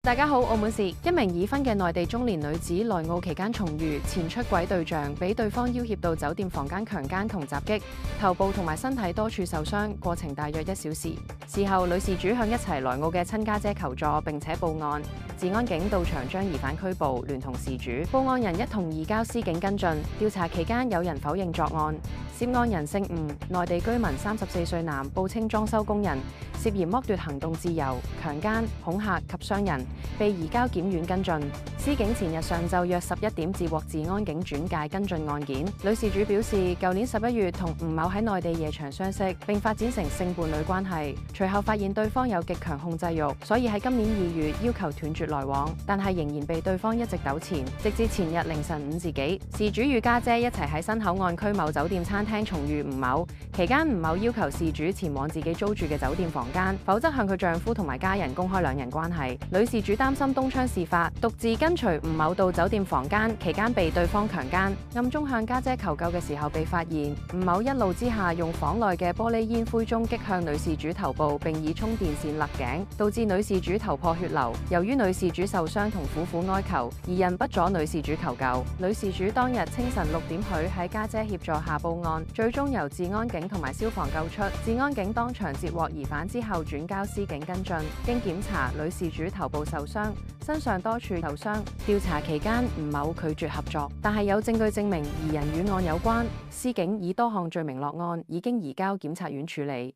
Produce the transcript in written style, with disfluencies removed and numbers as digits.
大家好，澳門市一名已婚嘅內地中年女子來澳期間重遇前出軌對象，俾對方要挾到酒店房間強姦同襲擊，頭部同埋身體多處受傷，過程大約1小時。事後，女事主向一齊來澳嘅親家姐求助，並且報案。治安警到場將疑犯拘捕，聯同事主、報案人一同移交司警跟進。調查期間，有人否認作案。涉案人姓吳，內地居民，34歲男，報稱裝修工人，涉嫌剝奪行動自由、強姦、恐嚇及傷人，被移交檢院跟進。司警前日上晝約11點接獲治安警轉介跟進案件。女事主表示，舊年11月同吳某喺內地夜場相識，並發展成性伴侶關係。隨後發現對方有極強控制欲，所以喺今年2月要求斷絕來往，但係仍然被對方一直糾纏，直至前日凌晨5時幾，事主與家姐一齊喺新口岸區某酒店餐廳重遇吳某。期間吳某要求事主前往自己租住嘅酒店房間，否則向佢丈夫同埋家人公開兩人關係。女事主擔心東窗事發，獨自跟隨吳某到酒店房間，期間被對方強姦，暗中向家姐求救嘅時候被發現。吳某一怒之下用房內嘅玻璃煙灰盅擊向女事主頭部，並以充電線勒頸，導致女事主頭破血流。由於女事主受傷同苦苦哀求，二人不阻女事主求救。女事主當日清晨6點許喺家姐協助下報案，最終由治安警同埋消防救出。治安警當場截獲疑犯之後轉交司警跟進。經檢查，女事主頭部受傷，身上多處受傷。調查期間，吳某拒絕合作，但係有證據證明二人與案有關。司警以多項罪名落案，已經移交檢察院處理。